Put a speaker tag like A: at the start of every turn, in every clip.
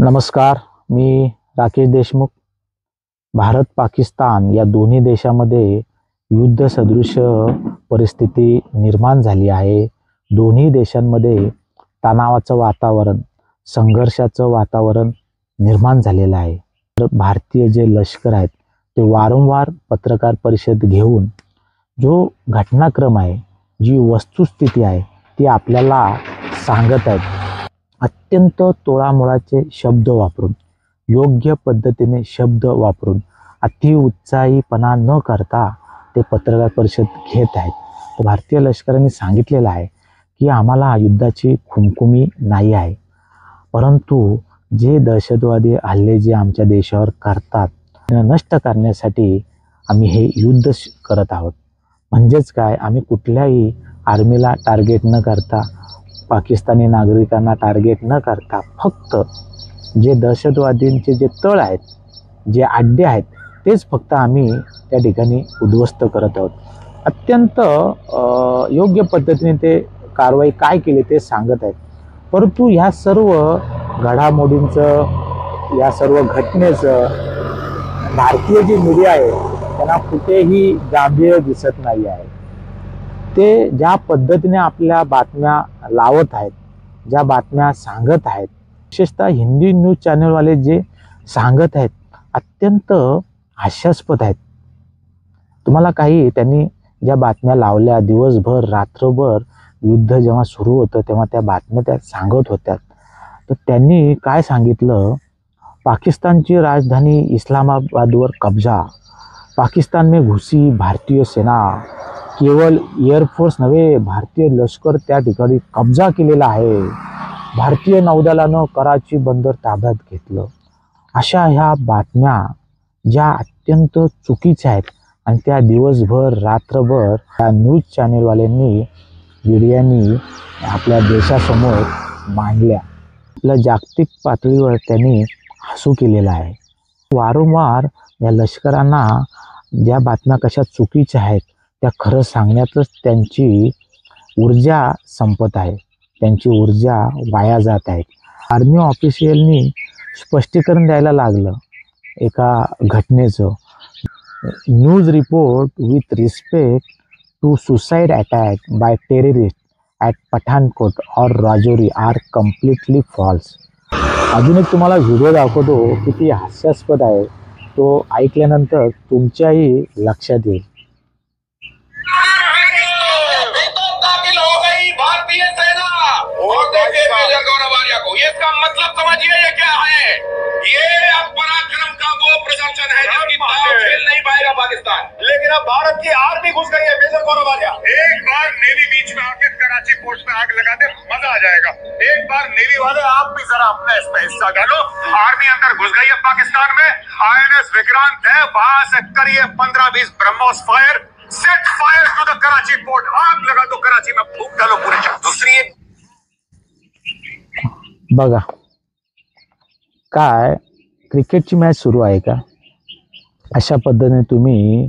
A: नमस्कार, मी राकेश देशमुख. भारत पाकिस्तान या दोन्ही देशामध्ये युद्ध सदृश परिस्थिती निर्माण झाली आहे. दोन्ही देशांमध्ये तणावाचं वातावरण, संघर्षाचं वातावरण निर्माण झालेलं आहे. तर भारतीय जे लष्कर आहेत ते वारंवार पत्रकार परिषद घेऊन जो घटनाक्रम आहे, जी वस्तुस्थिती आहे ती आपल्याला सांगत आहेत. अत्यंत तोळामोळाचे शब्द वापरून, योग्य पद्धतीने शब्द वापरून, अति उत्साहीपणा न करता ते पत्रकार परिषद घेत आहेत. तर भारतीय लष्कराने सांगितलेलं आहे की आम्हाला युद्धाची खुमखुमी नाही आहे, परंतु जे दहशतवादी हल्ले जे आमच्या देशावर करतात नष्ट करण्यासाठी आम्ही हे युद्ध करत आहोत. म्हणजेच काय, आम्ही कुठल्याही आर्मीला टार्गेट न करता, पाकिस्तानी नागरिकांना टार्गेट न करता, फक्त जे दहशतवादींचे जे तळ आहेत, जे अड्डे आहेत, तेच फक्त आम्ही त्या ठिकाणी उद्ध्वस्त करत आहोत. अत्यंत योग्य पद्धतीने ते कारवाई काय केली ते सांगत आहेत. परंतु ह्या सर्व घडामोडींचं, या सर्व घटनेचं भारतीय जी मीडिया आहे त्यांना कुठेही गांभीर्य दिसत नाही आहे. ते ज्या पद्धतीने आपल्या बातम्या लावत आहेत, ज्या बातम्या सांगत आहेत, विशेषतः हिंदी न्यूज चॅनलवाले जे सांगत आहेत अत्यंत हास्यास्पद आहेत. तुम्हाला काही त्यांनी ज्या बातम्या लावल्या, दिवसभर रात्रभर युद्ध जेव्हा सुरू होतं तेव्हा त्या बातम्या त्या सांगत होत्या. तर त्यांनी काय सांगितलं, पाकिस्तानची राजधानी इस्लामाबादवर कब्जा, पाकिस्तान में घुसी भारतीय सेना, केवळ एअरफोर्स नव्हे भारतीय लष्कर त्या ठिकाणी कब्जा केलेला आहे, भारतीय नौदलानं कराची बंदर ताब्यात घेतलं. अशा ह्या बातम्या ज्या अत्यंत चुकीच्या आहेत आणि त्या दिवसभर रात्रभर त्या न्यूज चॅनेलवाल्यांनी, मीडियानी आपल्या देशासमोर मांडल्या. आपल्या जागतिक पातळीवर त्यांनी हसू केलेलं आहे. वारंवार या लष्करांना ज्या बातम्या कशा चुकीच्या आहेत त्या खरं सांगण्यातच त्यांची ऊर्जा संपत आहे, त्यांची ऊर्जा वाया जात आहे. आर्मी ऑफिशियलनी स्पष्टीकरण द्यायला लागलं एका घटनेचं. News report with respect to suicide attack by terrorist at Pathankot और राजौरी आर कम्प्लिटली फॉल्स. अजून एक तुम्हाला व्हिडिओ दाखवतो, किती हास्यास्पद आहे. तो ऐकल्यानंतर तुमच्याही लक्षात येईल.
B: इसका मतलब समझिए ये क्या है? ये अब पराक्रम का वो प्रदर्शन है जिसकी दाव खेल नहीं पाएगा पाकिस्तान। लेकिन अब भारत की आर्मी घुस गई है मेजर गौरव आलिया। एक बार नेवी बीच में आके कराची पोर्ट में आग लगा दे, मजा आ जाएगा। एक बार नेवी वाले आप भी जरा अपना इसमें हिस्सा डालो। आर्मी अंदर घुस गई है पाकिस्तान में। INS विक्रांत है, वहां से करिए 15-20 BrahMos fire, set fire to the Karachi port. आग लगा दो कराची में, फूंक डालो पूरे। दूसरी
A: बघा, काय क्रिकेटची मॅच सुरू आहे का? अशा पद्धतीने तुम्ही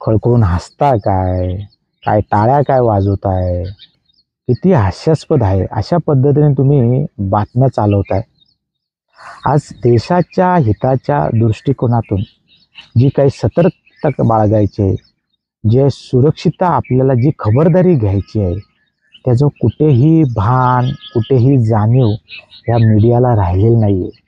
A: खळखळून हसता काय? काय टाळ्या काय वाजवताय? किती हास्यास्पद आहे. अशा पद्धतीने तुम्ही बातम्या चालवताय. आज देशाच्या हिताच्या दृष्टिकोनातून जी काही सतर्कता बाळगायची, जे सुरक्षितता आपल्याला जी खबरदारी घ्यायची आहे, त्याचं कुठेही भान, कुठेही जाणीव या मीडियाला राहिलेलं नाही आहे.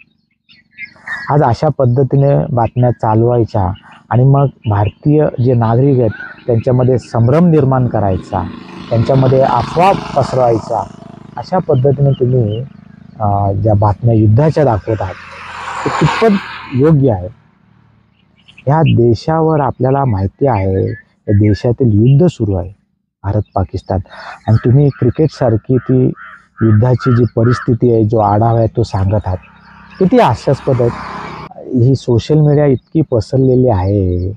A: आज अशा पद्धतीने बातम्या चालवायच्या आणि मग भारतीय जे नागरिक आहेत त्यांच्यामध्ये संभ्रम निर्माण करायचा, त्यांच्यामध्ये अफवा पसरवायचा. अशा पद्धतीने तुम्ही ज्या बातम्या युद्धाच्या दाखवत आहात ते कितपत योग्य आहे? ह्या देशावर आपल्याला माहिती आहे, या देशातील युद्ध सुरू आहे, भारत पाकिस्तान, आणि तुम्ही क्रिकेटसारखी ती युद्धाची जी परिस्थिती आहे, जो आढावा आहे तो सांगत आहात. किती हास्यास्पद आहेत. ही सोशल मीडिया इतकी पसरलेली आहे,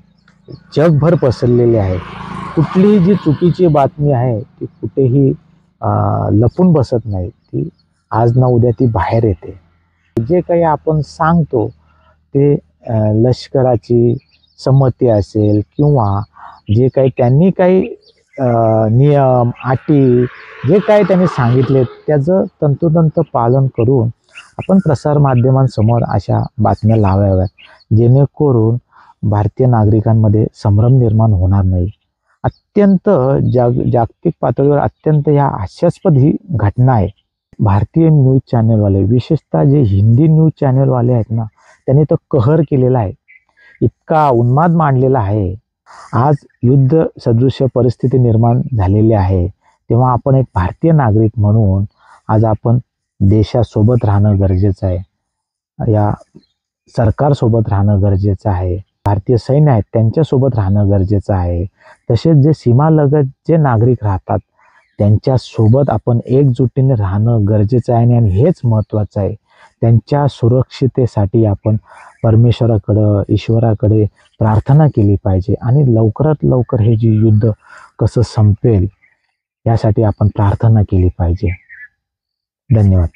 A: जगभर पसरलेली आहे. कुठलीही जी चुकीची बातमी आहे ती कुठेही लपून बसत नाही, ती आज ना उद्या ती बाहेर येते. जे काही आपण सांगतो ते लष्कराची संमती असेल किंवा जे काही त्यांनी काही नियम, अटी जे काही त्यांनी सांगितले त्याचं तंतोतंत पालन करून आपण प्रसारमाध्यमांसमोर अशा बातम्या लावाव्यात जेणेकरून भारतीय नागरिकांमध्ये संभ्रम निर्माण होणार नाही. अत्यंत जागतिक पातळीवर अत्यंत ह्या हास्यास्पद ही घटना आहे. भारतीय न्यूज चॅनलवाले, विशेषतः जे हिंदी न्यूज चॅनलवाले आहेत ना, त्यांनी तो कहर केलेला आहे, इतका उन्माद मांडलेला आहे. आज युद्ध सदृश परिस्थिती निर्माण झालेली आहे, तेव्हा आपण एक भारतीय नागरिक म्हणून आज आपण देशासोबत राहणं गरजेचं आहे. या सरकारसोबत राहणं गरजेचं आहे. भारतीय सैन्य आहेत त्यांच्यासोबत राहणं गरजेचं आहे. तसेच जे सीमालगत जे नागरिक राहतात त्यांच्यासोबत आपण एकजुटीने राहणं गरजेचं आहे आणि हेच महत्त्वाचं आहे. त्यांच्या सुरक्षितेसाठी आपण परमेश्वराकडं, ईश्वराकडे प्रार्थना केली पाहिजे आणि लवकरात लवकर हे जे युद्ध कसं संपेल यासाठी आपण प्रार्थना केली पाहिजे. धन्यवाद.